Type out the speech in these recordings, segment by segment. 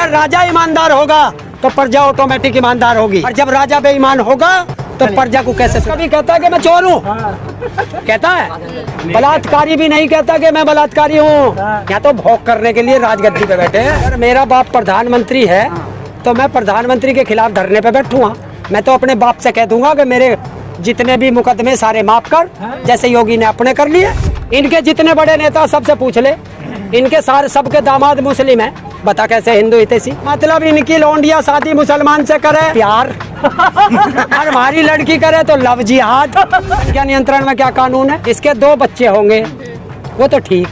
अगर राजा ईमानदार होगा तो प्रजा ऑटोमेटिक ईमानदार होगी, और जब राजा बेईमान होगा तो प्रजा को कैसे। कभी कहता है कि मैं चोर हूँ, कहता है। बलात्कारी भी नहीं कहता कि मैं बलात्कारी हूँ। यहाँ तो भोग करने के लिए राजगद्दी पे बैठे हैं। अगर मेरा बाप प्रधानमंत्री है तो मैं प्रधानमंत्री के खिलाफ धरने पे बैठूंगा। मैं तो अपने बाप से कह दूंगा कि मेरे जितने भी मुकदमे सारे माफ कर, जैसे योगी ने अपने कर लिए। इनके जितने बड़े नेता सबसे पूछ ले, इनके सारे सबके दामाद मुस्लिम है, बता कैसे हिंदू हितैषी। मतलब इनकी लौंडिया शादी मुसलमान से करे प्यार और हमारी लड़की करे तो लव जिहाद। क्या नियंत्रण में क्या कानून है? जिसके 2 बच्चे होंगे वो तो ठीक,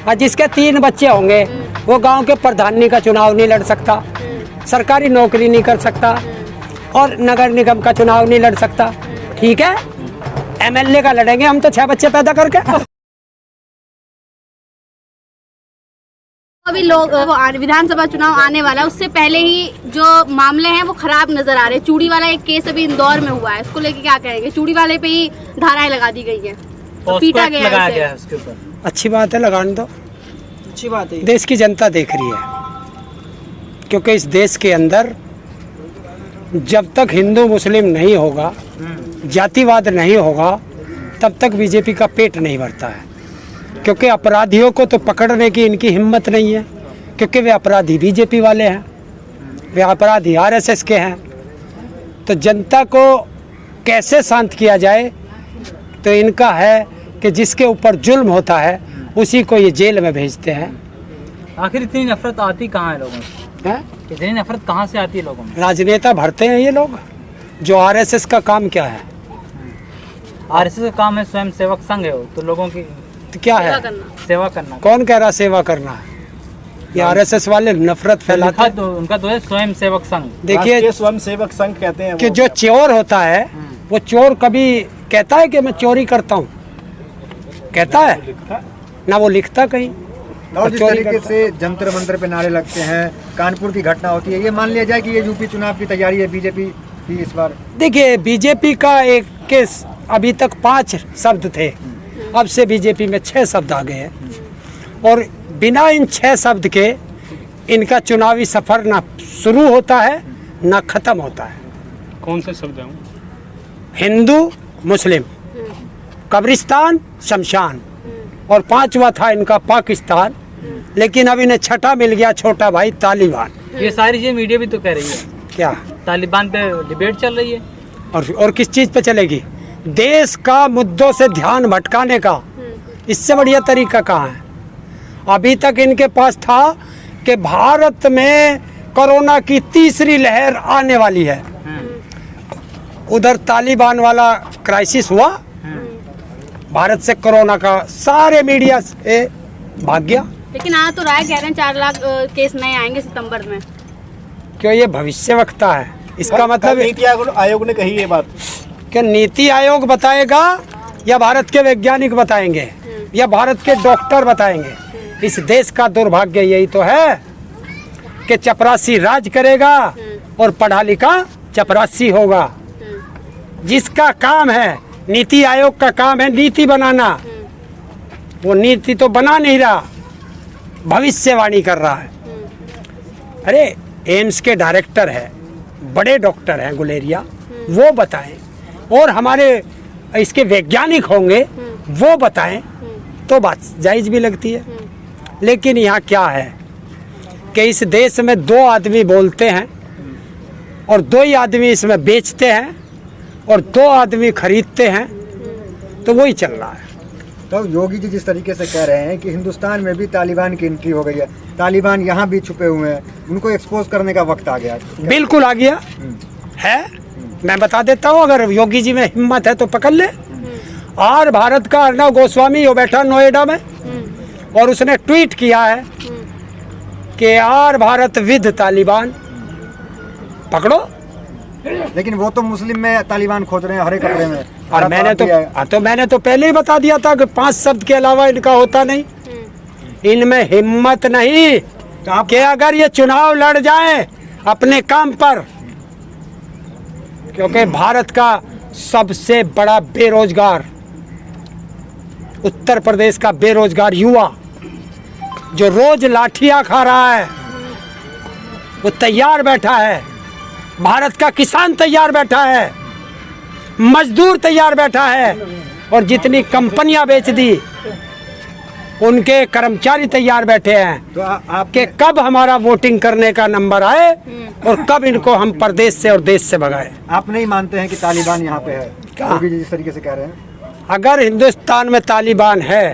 और जिसके 3 बच्चे होंगे वो गांव के प्रधानी का चुनाव नहीं लड़ सकता, सरकारी नौकरी नहीं कर सकता, और नगर निगम का चुनाव नहीं लड़ सकता। ठीक है, एमएलए का लड़ेंगे हम तो 6 बच्चे पैदा करके। अभी लोग विधानसभा चुनाव आने वाला है, उससे पहले ही जो मामले हैं वो खराब नजर आ रहे हैं। चूड़ी वाला एक केस अभी इंदौर में हुआ है, उसको लेके क्या कहेंगे? चूड़ी वाले पे ही धाराएं लगा दी गई हैं, तो पीटा गया है उसके ऊपर। अच्छी बात है, लगाने दो, अच्छी बात है। देश की जनता देख रही है, क्योंकि इस देश के अंदर जब तक हिंदू मुस्लिम नहीं होगा, जातिवाद नहीं होगा, तब तक बीजेपी का पेट नहीं भरता है। क्योंकि अपराधियों को तो पकड़ने की इनकी हिम्मत नहीं है, क्योंकि वे अपराधी बीजेपी वाले हैं, वे अपराधी आरएसएस के हैं। तो जनता को कैसे शांत किया जाए, तो इनका है कि जिसके ऊपर जुल्म होता है उसी को ये जेल में भेजते हैं। आखिर इतनी नफरत आती कहाँ है लोगों से? इतनी नफरत कहाँ से आती है लोगों में? राजनेता भरते हैं ये लोग। जो आरएसएस का काम क्या है? आरएसएस का काम है स्वयं सेवक संघ है, तो लोगों की तो क्या है? सेवा करना। कौन कह रहा सेवा करना है? ये आरएसएस वाले नफरत फैलाते हैं। उनका तो है स्वयं सेवक संघ। देखिए, स्वयं सेवक संघ कहते हैं कि जो चोर होता है वो चोर कभी कहता है कि मैं चोरी करता हूँ? कहता है ना, वो लिखता कहीं। और जिस तरीके से जंतर मंतर पे नारे लगते हैं, कानपुर की घटना होती है, ये मान लिया जाए कि ये यूपी चुनाव की तैयारी है बीजेपी की इस बार। देखिए, बीजेपी का एक केस अभी तक 5 शब्द थे, अब से बीजेपी में 6 शब्द आ गए हैं, और बिना इन 6 शब्द के इनका चुनावी सफर ना शुरू होता है ना खत्म होता है। कौन से शब्द हैं? हिंदू मुस्लिम, कब्रिस्तान शमशान, और 5वां था इनका पाकिस्तान, लेकिन अब इन्हें 6ठा मिल गया, छोटा भाई तालिबान। ये सारी चीजें मीडिया भी तो कह रही है। क्या तालिबान पे डिबेट चल रही है? और किस चीज पे चलेगी? देश का मुद्दों से ध्यान भटकाने का इससे बढ़िया तरीका कहाँ है? अभी तक इनके पास था कि भारत में कोरोना की 3री लहर आने वाली है, उधर तालिबान वाला क्राइसिस हुआ, भारत से कोरोना का सारे मीडिया से भाग गया। लेकिन आ तो राय कह रहे हैं 4 लाख केस नए आएंगे सितंबर में। क्यों? ये भविष्यवक्ता है। इसका मतलब नीति आयोग ने कही ये बात कि नीति आयोग बताएगा या भारत के वैज्ञानिक बताएंगे या भारत के डॉक्टर बताएंगे? इस देश का दुर्भाग्य यही तो है कि चपरासी राज करेगा और पढ़ा लिखा चपरासी होगा। जिसका काम है, नीति आयोग का काम है नीति बनाना, वो नीति तो बना नहीं रहा, भविष्यवाणी कर रहा है। अरे एम्स के डायरेक्टर है, बड़े डॉक्टर हैं गुलेरिया, वो बताएं, और हमारे इसके वैज्ञानिक होंगे वो बताएं, तो बात जायज भी लगती है। लेकिन यहाँ क्या है कि इस देश में 2 आदमी बोलते हैं और 2 ही आदमी इसमें बेचते हैं और 2 आदमी खरीदते हैं, तो वही चल रहा है। तो योगी जी जिस तरीके से कह रहे हैं कि हिंदुस्तान में भी तालिबान की एंट्री हो गई है, तालिबान यहाँ भी छुपे हुए हैं, उनको एक्सपोज करने का वक्त आ गया। बिल्कुल आ गया है, मैं बता देता हूँ, अगर योगी जी में हिम्मत है तो पकड़ ले। और भारत का अर्णव गोस्वामी वो बैठा नोएडा में, और उसने ट्वीट किया है कि यार भारत विद तालिबान, पकड़ो। लेकिन वो तो मुस्लिम में तालिबान खोज रहे हैं, हरे कपड़े में। और मैंने तो पहले ही बता दिया था कि 5 शब्द के अलावा इनका होता नहीं, इनमें हिम्मत नहीं कि अगर ये चुनाव लड़ जाए अपने काम पर, क्योंकि भारत का सबसे बड़ा बेरोजगार, उत्तर प्रदेश का बेरोजगार युवा जो रोज लाठियां खा रहा है, वो तैयार बैठा है, भारत का किसान तैयार बैठा है, मजदूर तैयार बैठा है, और जितनी कंपनियां बेच दी उनके कर्मचारी तैयार बैठे हैं तो आप कि कब हमारा वोटिंग करने का नंबर आए और कब इनको हम प्रदेश से और देश से भगाए। आप नहीं मानते हैं कि तालिबान यहाँ पे है? क्या? योगी जी जिस तरीके से कह रहे हैं, अगर हिंदुस्तान में तालिबान है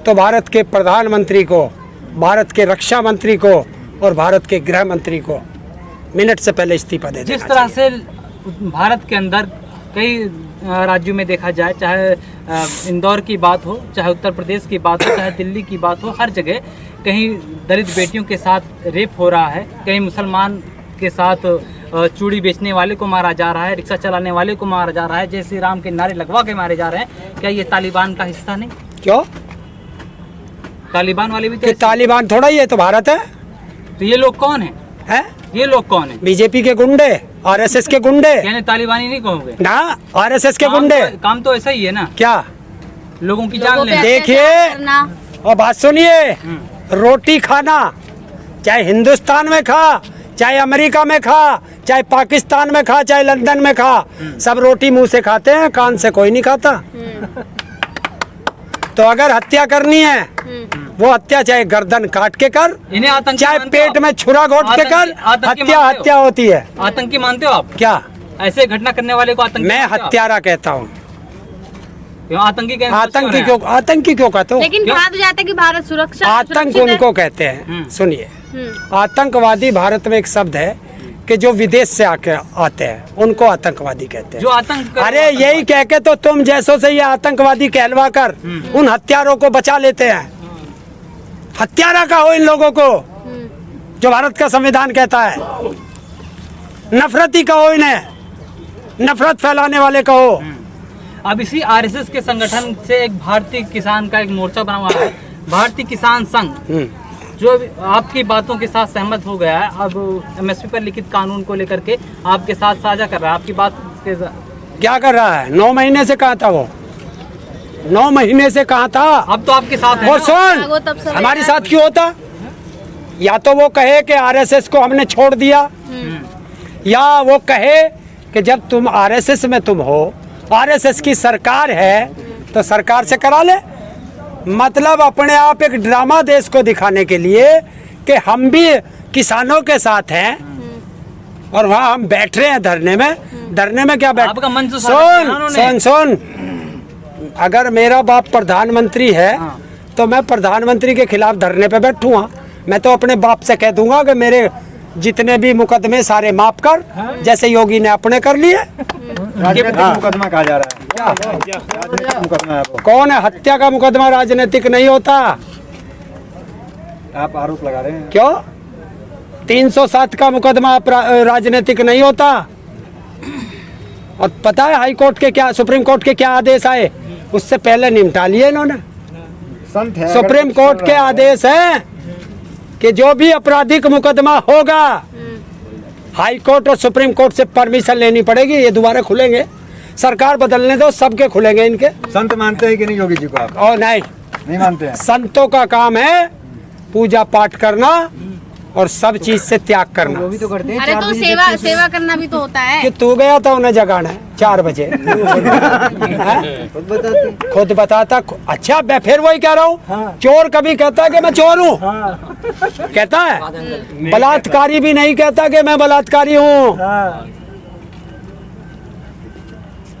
तो भारत के प्रधानमंत्री को, भारत के रक्षा मंत्री को और भारत के गृह मंत्री को मिनट से पहले इस्तीफा दे देना जिस तरह से भारत के अंदर कई राज्यों में देखा जाए, चाहे इंदौर की बात हो, चाहे उत्तर प्रदेश की बात हो, चाहे दिल्ली की बात हो, हर जगह कहीं दलित बेटियों के साथ रेप हो रहा है, कहीं मुसलमान के साथ चूड़ी बेचने वाले को मारा जा रहा है, रिक्शा चलाने वाले को मारा जा रहा है, जय श्री राम के नारे लगवा के मारे जा रहे हैं। क्या ये तालिबान का हिस्सा नहीं? क्यों? तालिबान वाले भी कि तालिबान थोड़ा ही है, तो भारत है। तो ये लोग कौन है? ये लोग कौन है? बीजेपी के गुंडे, आरएसएस के गुंडे। यानी तालिबानी नहीं कहोगे ना, आरएसएस के गुंडे। काम तो ऐसा ही है ना, क्या लोगों की जान लोगों पे ले। देखिए अत्याचार करना। और बात सुनिए, रोटी खाना चाहे हिंदुस्तान में खा, चाहे अमेरिका में खा, चाहे पाकिस्तान में खा, चाहे लंदन में खा, सब रोटी मुंह से खाते हैं, कान से कोई नहीं खाता। तो अगर हत्या करनी है वो हत्या चाहे गर्दन काट के कर, इन्हें आतंकी चाहे मानते हो पेट आप? में छुरा घोट के कर, आतंकी हत्या मानते हो? हत्या होती है। आतंकी मानते हो आप? क्या? ऐसे घटना करने वाले को आतंकी मैं मानते हो आप? हत्यारा कहता हूँ। क्यों आतंकी कहते हो? आतंकी क्यों? आतंकी क्यों कहते हो? लेकिन क्यों? कहा तो जाता है कि भारत सुरक्षा आतंक सुरक्षित है। उनको कहते हैं। सुनिए, हम्म। आतंकवादी भारत में एक शब्द है कि जो विदेश से आके आते हैं उनको आतंकवादी कहते जो हैं। आतंक कर- अरे यही कह के तो तुम जैसों से ये आतंकवादी कहलवा कर उन हत्यारों को बचा लेते हैं। हत्यारा का हो इन लोगों को, जो भारत का संविधान कहता है। नफरती का हो इन्हें, नफरत फैलाने वाले का हो। अब इसी आरएसएस के संगठन से एक भारतीय किसान का एक मोर्चा बना हुआ है, भारतीय किसान संघ, जो आपकी बातों के साथ सहमत हो गया है। अब एमएसपी पर लिखित कानून को लेकर के आपके साथ साझा कर रहा है। आपकी बात के क्या कर रहा है? 9 महीने से कहा था वो, 9 महीने से कहा था। अब तो आपके साथ है और ना? सुन, वो तब सब हमारे याद- साथ क्यों होता? या तो वो कहे कि आरएसएस को हमने छोड़ दिया, या वो कहे कि जब तुम आरएसएस में तुम हो, आरएसएस की सरकार है तो सरकार से करा ले। मतलब अपने आप एक ड्रामा देश को दिखाने के लिए कि हम भी किसानों के साथ हैं और वहाँ हम बैठ रहे हैं धरने में। धरने में क्या बैठ? आपका मंच तो साझा किया ना उन्होंने। सुन, अगर मेरा बाप प्रधानमंत्री है तो मैं प्रधानमंत्री के खिलाफ धरने पे बैठूंगा। मैं तो अपने बाप से कह दूंगा कि मेरे जितने भी मुकदमे सारे माफ कर, जैसे योगी ने अपने कर लिए। राजनीतिक मुकदमा कहा जा रहा है। राजनीतिक मुकदमा है वो। कौन है? हत्या का मुकदमा राजनीतिक नहीं होता। आप आरोप लगा रहे हैं। क्यों? 307 का मुकदमा राजनीतिक नहीं होता। और पता है हाई कोर्ट के क्या, सुप्रीम कोर्ट के क्या आदेश आए? उससे पहले निपटा लिए इन्होंने। संत है, सुप्रीम अगर कुछ कोर्ट चल के रहा है। आदेश हैं कि जो भी आपराधिक मुकदमा होगा हाई कोर्ट और सुप्रीम कोर्ट से परमिशन लेनी पड़ेगी। ये दोबारा खुलेंगे, सरकार बदलने दो, सबके खुलेंगे इनके। संत मानते हैं कि नहीं योगी जी को? आप और नहीं, नहीं मानते हैं? संतों का काम है पूजा पाठ करना और सब चीज से त्याग करना। अरे तो सेवा करना भी तो होता है। कि तू गया था उन्हें जगाना 4 बजे। हैं? खुद बताता। अच्छा, मैं फिर वही कह रहा हूँ, चोर कभी कहता है कि मैं चोर हूँ? कहता है? बलात्कारी भी नहीं कहता कि मैं बलात्कारी हूँ।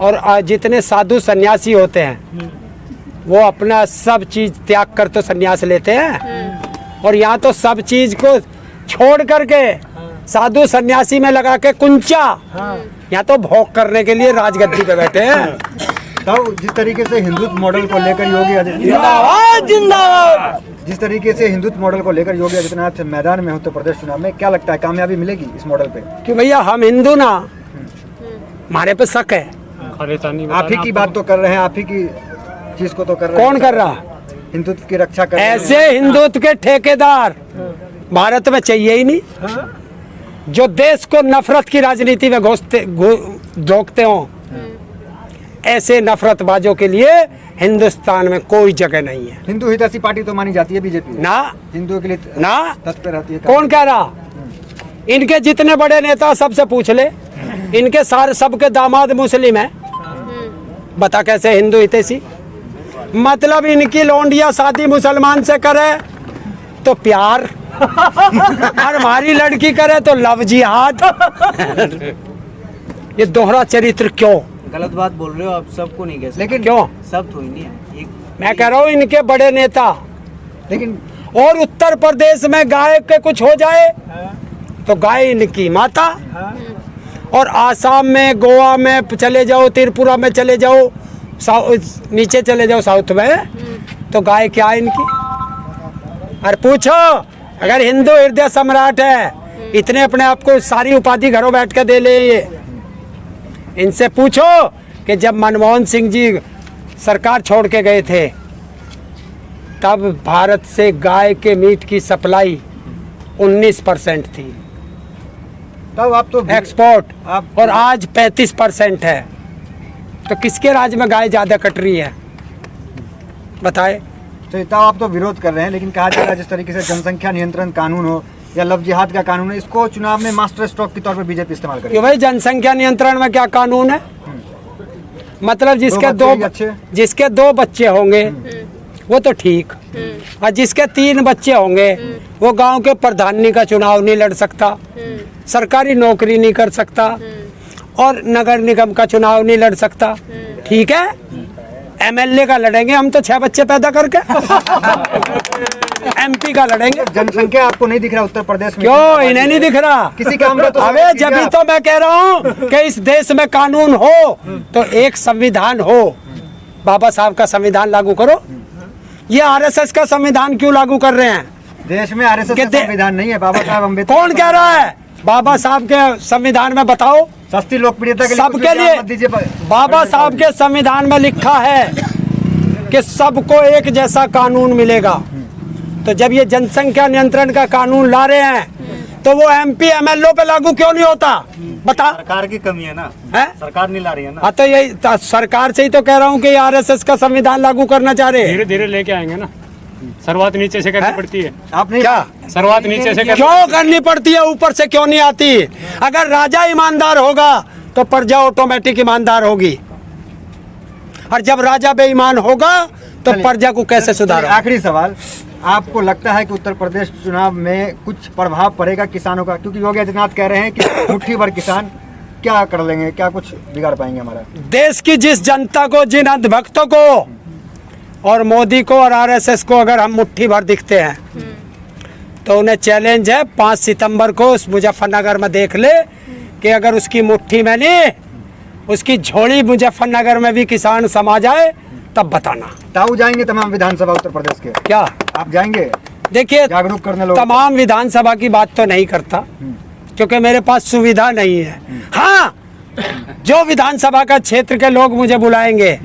और आज जितने साधु सन्यासी होते हैं वो अपना सब चीज त्याग कर तो सन्यास लेते हैं, और यहाँ तो सब चीज को छोड़ करके साधु सन्यासी में लगा के कुंचा, यहाँ तो भोग करने के लिए राजगद्दी पे बैठे हैं। तो जिस तरीके से हिंदुत्व मॉडल को लेकर योगी आदित्यनाथ, जिंदाबाद जिंदाबाद। जिस तरीके से हिंदुत्व मॉडल को लेकर योगी आदित्यनाथ मैदान में उत्तर प्रदेश चुनाव में, क्या लगता है कामयाबी मिलेगी इस मॉडल पे? कि भैया हम हिंदू ना, हमारे पे शक है। आप ही की बात तो कर रहे हैं, आप ही की चीज को तो कर रहे हैं। कौन कर रहा? हिंदुत्व की रक्षा कर रहे हैं। ऐसे हिंदुत्व के ठेकेदार भारत में चाहिए ही नहीं, जो देश को नफरत की राजनीति में झोंकते हो। ऐसे नफरतबाजों के लिए हिंदुस्तान में कोई जगह नहीं है। हिंदू हितैषी पार्टी तो मानी जाती है बीजेपी ना हिंदुओं के लिए ना, तत्पर रहती है। कौन कह रहा? इनके जितने बड़े नेता सबसे पूछ ले, इनके सारे सबके दामाद मुस्लिम है, बता कैसे हिंदू हितैषी। मतलब इनकी लौंडिया शादी मुसलमान से करे तो प्यार, और हमारी लड़की करे तो लव जिहाद। ये दोहरा चरित्र क्यों? गलत बात बोल रहे हो आप, सबको नहीं कह सकते। लेकिन क्यों? सब थोड़ी नहीं है मैं कह रहा हूँ इनके बड़े नेता। लेकिन और उत्तर प्रदेश में गाय के कुछ हो जाए तो गाय इनकी माता, और आसाम में, गोवा में चले जाओ, त्रिपुरा में चले जाओ, नीचे चले जाओ साउथ में, तो गाय क्या इनकी। और पूछो, अगर हिंदू हृदय सम्राट है, इतने अपने आप को सारी उपाधि घरों बैठ कर दे ले, ये इनसे पूछो कि जब मनमोहन सिंह जी सरकार छोड़ के गए थे तब भारत से गाय के मीट की सप्लाई 19% थी तब आप तो एक्सपोर्ट, आप और आज 35% है। तो किसके राज्य में गाय ज्यादा कट रही है बताए? तो तब आप तो विरोध कर रहे हैं, लेकिन कहा जा रहा है जिस तरीके से जनसंख्या नियंत्रण कानून हो या लव जिहाद का कानून है, इसको चुनाव में मास्टर स्ट्रोक के तौर पर बीजेपी इस्तेमाल क्यों करेगी। भाई? जनसंख्या नियंत्रण में क्या कानून है? मतलब जिसके दो बच्चे होंगे वो तो ठीक, और जिसके 3 बच्चे होंगे वो गांव के प्रधानी का चुनाव नहीं लड़ सकता, सरकारी नौकरी नहीं कर सकता, और नगर निगम का चुनाव नहीं लड़ सकता। ठीक है, एमएलए का लड़ेंगे हम तो 6 बच्चे पैदा करके। एमपी का लड़ेंगे। जनसंख्या आपको नहीं दिख रहा उत्तर प्रदेश में? क्यों इन्हें नहीं दिख रहा? किसी काम का तो अबे जब तो मैं कह रहा हूँ कि इस देश में कानून हो तो एक संविधान हो। बाबा साहब का संविधान लागू करो। ये आरएसएस का संविधान क्यों लागू कर रहे हैं? देश में आरएसएस का संविधान नहीं है। बाबा साहब अम्बेडकर कौन कह रहा है? बाबा साहब के संविधान में बताओ। सस्ती लोकप्रियता के सबके लिए बाबा साहब के संविधान में लिखा है कि सबको एक जैसा कानून मिलेगा। तो जब ये जनसंख्या नियंत्रण का कानून ला रहे हैं तो वो एमपी एमएलए पे लागू क्यों नहीं होता? बता। सरकार की कमी है ना, है? सरकार नहीं ला रही है ना। हाँ, तो यही सरकार से ही तो कह रहा हूँ कि आरएसएस का संविधान लागू करना चाह रहे हैं। धीरे धीरे लेके आएंगे ना, शुरुआत नीचे से करनी पड़ती है। आपने क्या शुरुआत नीचे से क्यों करनी पड़ती है? ऊपर से क्यों नहीं आती? अगर राजा ईमानदार होगा तो प्रजा ऑटोमेटिक ईमानदार होगी, और जब राजा बेईमान होगा तो प्रजा को कैसे सुधार? आखिरी सवाल, आपको लगता है कि उत्तर प्रदेश चुनाव में कुछ प्रभाव पड़ेगा किसानों का? क्योंकि योगी आदित्यनाथ कह रहे हैं कि मुट्ठी भर किसान क्या कर लेंगे, क्या कुछ बिगाड़ पाएंगे हमारा देश की जिस जनता को, जिन अंधभक्तों को और मोदी को और आरएसएस को अगर हम मुट्ठी भर दिखते हैं तो उन्हें चैलेंज है 5 सितंबर को उस मुजफ्फरनगर में देख ले कि अगर उसकी मुट्ठी में नहीं, उसकी झोली मुजफ्फरनगर में भी किसान समा जाए तब बताना। ताऊ जाएंगे तमाम विधानसभा उत्तर प्रदेश के? क्या आप जाएंगे? देखिए, जागरूक करने लोग तमाम विधानसभा की बात तो नहीं करता क्योंकि मेरे पास सुविधा नहीं है। हाँ, जो विधानसभा का क्षेत्र के लोग मुझे बुलाएंगे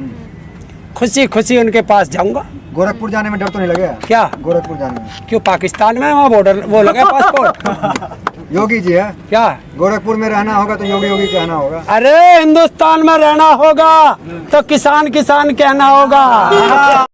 खुशी खुशी उनके पास जाऊंगा। गोरखपुर जाने में डर तो नहीं लगेगा? क्या गोरखपुर जाने में? क्यों? पाकिस्तान में वहाँ बॉर्डर वो लगा पासपोर्ट। योगी जी है क्या? गोरखपुर में रहना होगा तो योगी योगी कहना होगा। अरे हिंदुस्तान में रहना होगा तो किसान किसान कहना होगा।